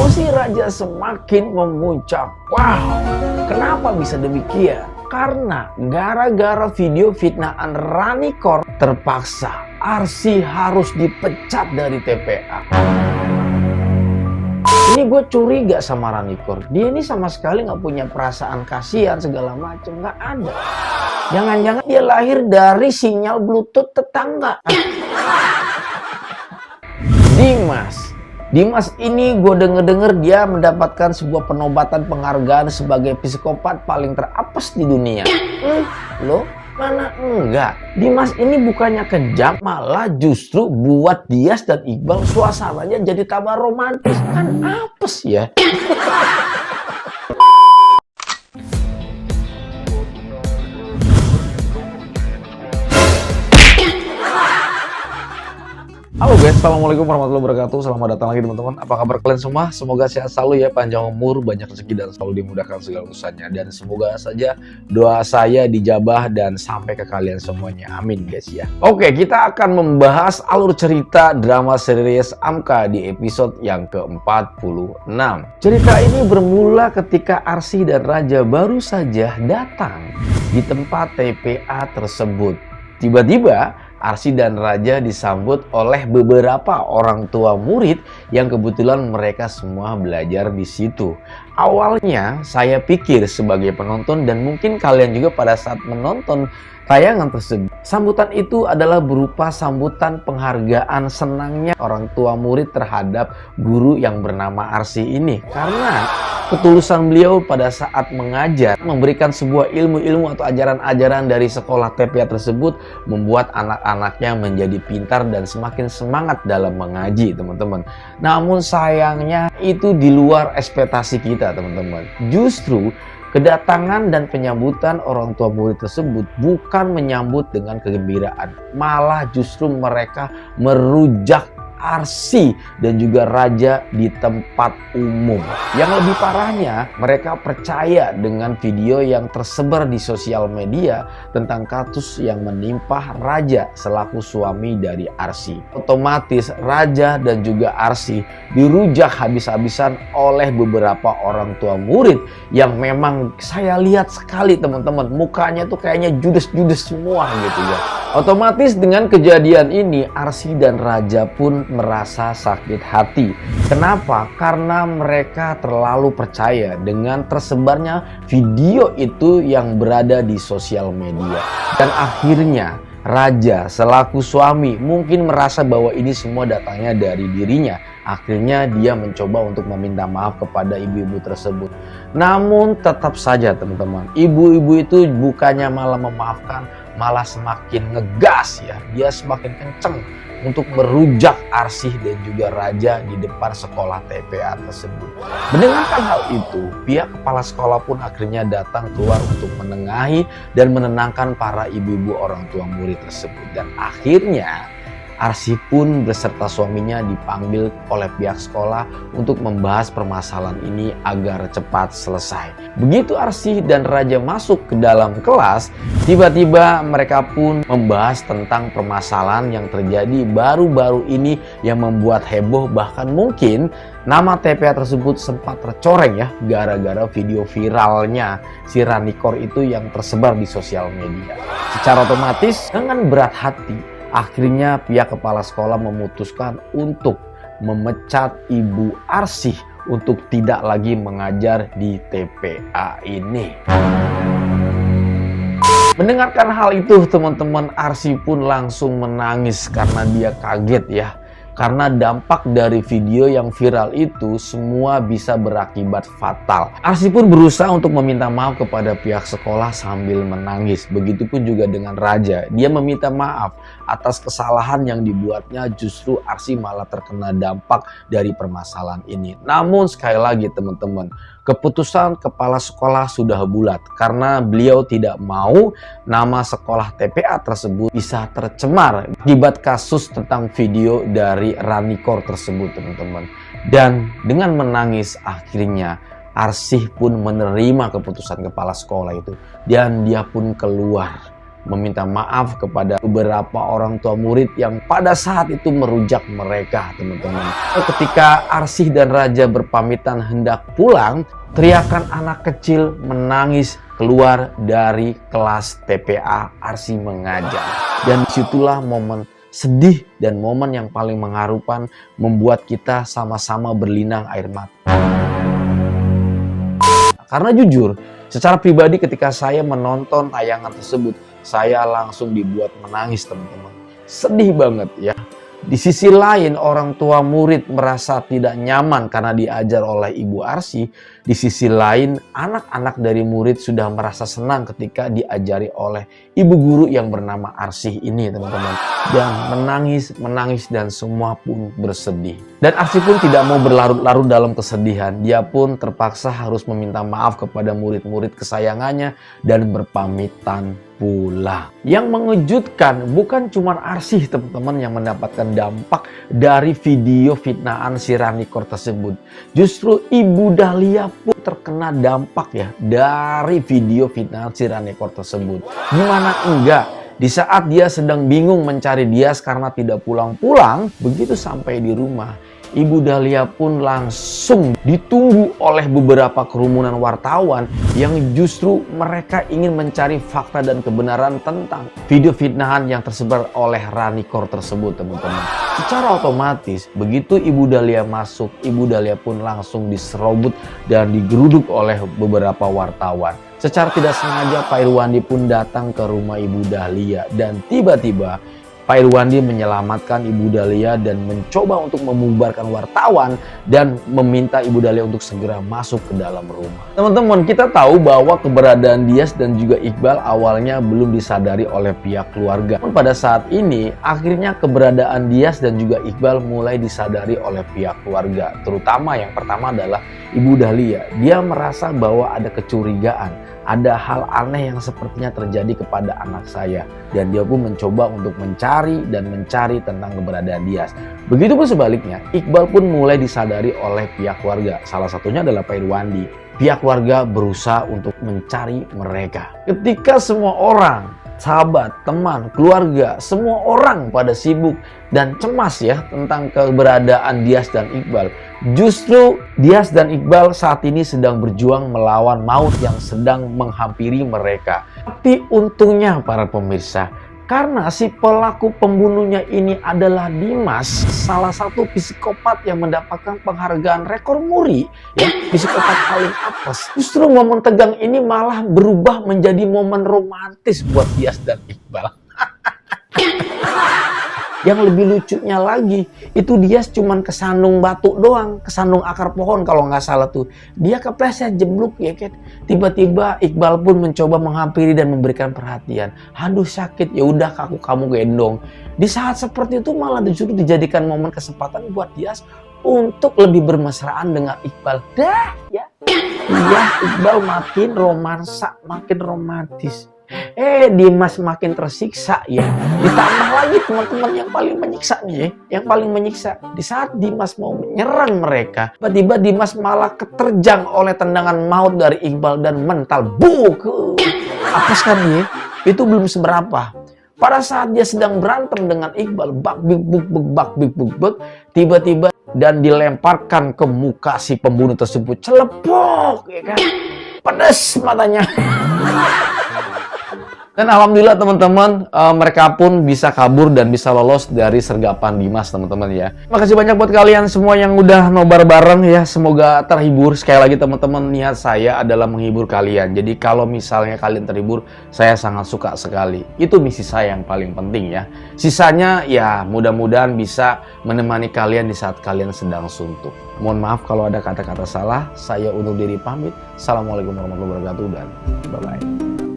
Emosi Raja semakin memuncak. Wow, kenapa bisa demikian? Karena gara-gara video fitnahan Ranicor, terpaksa Arsy harus dipecat dari TPA. Ini gue curiga sama Ranicor. Dia ini sama sekali nggak punya perasaan kasihan segala macam, nggak ada. Jangan-jangan dia lahir dari sinyal Bluetooth tetangga. Dimas ini gue denger dia mendapatkan sebuah penobatan penghargaan sebagai psikopat paling terapes di dunia. Loh, mana enggak? Dimas ini bukannya kejam, malah justru buat Dias dan Iqbal suasananya jadi tambah romantis. Kan apes ya. Halo guys, assalamualaikum warahmatullahi wabarakatuh. Selamat datang lagi teman-teman. Apa kabar kalian semua? Semoga sehat selalu ya, panjang umur, banyak rezeki dan selalu dimudahkan segala urusannya. Dan semoga saja doa saya dijabah dan sampai ke kalian semuanya. Amin guys ya. Oke, kita akan membahas alur cerita drama series Amka di episode yang ke-46. Cerita ini bermula ketika Arsy dan Raja baru saja datang di tempat TPA tersebut. Tiba-tiba Arsy dan Raja disambut oleh beberapa orang tua murid yang kebetulan mereka semua belajar di situ. Awalnya saya pikir sebagai penonton dan mungkin kalian juga pada saat menonton tayangan tersebut, sambutan itu adalah berupa sambutan penghargaan senangnya orang tua murid terhadap guru yang bernama Arsy ini. Karena ketulusan beliau pada saat mengajar, memberikan sebuah ilmu-ilmu atau ajaran-ajaran dari sekolah TPA tersebut membuat anak-anaknya menjadi pintar dan semakin semangat dalam mengaji, teman-teman. Namun sayangnya itu di luar ekspektasi kita, teman-teman. Justru kedatangan dan penyambutan orang tua murid tersebut bukan menyambut dengan kegembiraan, malah justru mereka merujak Arsy dan juga Raja di tempat umum. Yang lebih parahnya, mereka percaya dengan video yang tersebar di sosial media tentang kasus yang menimpa Raja selaku suami dari Arsy. Otomatis Raja dan juga Arsy dirujak habis-habisan oleh beberapa orang tua murid yang memang saya lihat sekali teman-teman, mukanya tuh kayaknya judes-judes semua gitu ya. Otomatis dengan kejadian ini Arsy dan Raja pun merasa sakit hati. Kenapa? Karena mereka terlalu percaya dengan tersebarnya video itu yang berada di sosial media. Dan akhirnya Raja selaku suami mungkin merasa bahwa ini semua datangnya dari dirinya. Akhirnya dia mencoba untuk meminta maaf kepada ibu-ibu tersebut. Namun tetap saja teman-teman, ibu-ibu itu bukannya malah memaafkan, malah semakin ngegas ya. Dia semakin kenceng untuk merujak Arsy dan juga Raja di depan sekolah TPA tersebut. Mendengarkan hal itu, pihak kepala sekolah pun akhirnya datang keluar untuk menengahi dan menenangkan para ibu-ibu orang tua murid tersebut. Dan akhirnya Arsy pun beserta suaminya dipanggil oleh pihak sekolah untuk membahas permasalahan ini agar cepat selesai. Begitu Arsy dan Raja masuk ke dalam kelas, tiba-tiba mereka pun membahas tentang permasalahan yang terjadi baru-baru ini yang membuat heboh, bahkan mungkin nama TPA tersebut sempat tercoreng ya gara-gara video viralnya si Ranicor itu yang tersebar di sosial media. Secara otomatis dengan berat hati, akhirnya pihak kepala sekolah memutuskan untuk memecat Ibu Arsy untuk tidak lagi mengajar di TPA ini. Mendengarkan hal itu teman-teman, Arsy pun langsung menangis karena dia kaget ya. Karena dampak dari video yang viral itu semua bisa berakibat fatal. Arsy pun berusaha untuk meminta maaf kepada pihak sekolah sambil menangis. Begitupun juga dengan Raja. Dia meminta maaf atas kesalahan yang dibuatnya, justru Arsy malah terkena dampak dari permasalahan ini. Namun sekali lagi teman-teman, keputusan kepala sekolah sudah bulat karena beliau tidak mau nama sekolah TPA tersebut bisa tercemar akibat kasus tentang video dari Ranicor tersebut teman-teman. Dan dengan menangis akhirnya Arsy pun menerima keputusan kepala sekolah itu dan dia pun keluar meminta maaf kepada beberapa orang tua murid yang pada saat itu merujak mereka, teman-teman. Ketika Arsy dan Raja berpamitan hendak pulang, teriakan anak kecil menangis keluar dari kelas TPA Arsy mengajar. Dan disitulah momen sedih dan momen yang paling mengharukan, membuat kita sama-sama berlinang air mata. Karena jujur, secara pribadi ketika saya menonton tayangan tersebut, saya langsung dibuat menangis, teman-teman. Sedih banget ya. Di sisi lain, orang tua murid merasa tidak nyaman karena diajar oleh Ibu Arsy. Di sisi lain, anak-anak dari murid sudah merasa senang ketika diajari oleh ibu guru yang bernama Arsy ini, teman-teman. Dan menangis dan semua pun bersedih. Dan Arsy pun tidak mau berlarut-larut dalam kesedihan. Dia pun terpaksa harus meminta maaf kepada murid-murid kesayangannya dan berpamitan pula. Yang mengejutkan bukan cuma Arsy, teman-teman, yang mendapatkan dampak dari video fitnahan si Ranikor tersebut. Justru Ibu Dahlia pun terkena dampak ya dari video fitnahan si Ranikor tersebut. Gimana enggak? Di saat dia sedang bingung mencari Dias karena tidak pulang-pulang, begitu sampai di rumah, Ibu Dahlia pun langsung ditunggu oleh beberapa kerumunan wartawan yang justru mereka ingin mencari fakta dan kebenaran tentang video fitnahan yang tersebar oleh Ranikor tersebut, teman-teman. Secara otomatis, begitu Ibu Dahlia masuk, Ibu Dahlia pun langsung diserobot dan digeruduk oleh beberapa wartawan. Secara tidak sengaja Pak Irwandi pun datang ke rumah Ibu Dahlia dan tiba-tiba Pak Irwandi menyelamatkan Ibu Dahlia dan mencoba untuk membubarkan wartawan dan meminta Ibu Dahlia untuk segera masuk ke dalam rumah. Teman-teman, kita tahu bahwa keberadaan Dias dan juga Iqbal awalnya belum disadari oleh pihak keluarga. Pada saat ini, akhirnya keberadaan Dias dan juga Iqbal mulai disadari oleh pihak keluarga. Terutama yang pertama adalah Ibu Dahlia. Dia merasa bahwa ada kecurigaan, ada hal aneh yang sepertinya terjadi kepada anak saya. Dan dia pun mencoba untuk mencari tentang keberadaan Dias. Begitupun sebaliknya, Iqbal pun mulai disadari oleh pihak keluarga. Salah satunya adalah Pak Irwandi. Pihak keluarga berusaha untuk mencari mereka. Ketika semua orang, sahabat, teman, keluarga, semua orang pada sibuk dan cemas ya tentang keberadaan Dias dan Iqbal. Justru Dias dan Iqbal saat ini sedang berjuang melawan maut yang sedang menghampiri mereka. Tapi untungnya para pemirsa, karena si pelaku pembunuhnya ini adalah Dimas, salah satu psikopat yang mendapatkan penghargaan rekor muri, ya, psikopat paling apes. Justru momen tegang ini malah berubah menjadi momen romantis buat Dias dan Iqbal. Yang lebih lucunya lagi, itu Dias cuman kesandung batu doang, kesandung akar pohon kalau nggak salah tuh. Dia kepleset jeblok ya kan. Tiba-tiba Iqbal pun mencoba menghampiri dan memberikan perhatian. Aduh sakit, ya udah kamu gendong. Di saat seperti itu malah disuruh dijadikan momen kesempatan buat Dias untuk lebih bermesraan dengan Iqbal. Dah ya. Iya, Iqbal makin romansa, makin romantis. Dimas makin tersiksa ya. Ditambah lagi teman-teman yang paling menyiksa nih ya. Yang paling menyiksa, di saat Dimas mau menyerang mereka, tiba-tiba Dimas malah keterjang oleh tendangan maut dari Iqbal dan mental buk. Apes kan ya? Itu belum seberapa. Pada saat dia sedang berantem dengan Iqbal, bak bik buk, tiba-tiba dan dilemparkan ke muka si pembunuh tersebut, celepok ya kan. Pedas matanya. Dan alhamdulillah teman-teman, mereka pun bisa kabur dan bisa lolos dari sergapan Dimas, teman-teman ya. Makasih banyak buat kalian semua yang udah nobar bareng ya. Semoga terhibur. Sekali lagi teman-teman, niat saya adalah menghibur kalian. Jadi kalau misalnya kalian terhibur, saya sangat suka sekali. Itu misi saya yang paling penting ya. Sisanya ya mudah-mudahan bisa menemani kalian di saat kalian sedang suntuk. Mohon maaf kalau ada kata-kata salah. Saya undur diri pamit. Assalamualaikum warahmatullahi wabarakatuh dan bye-bye.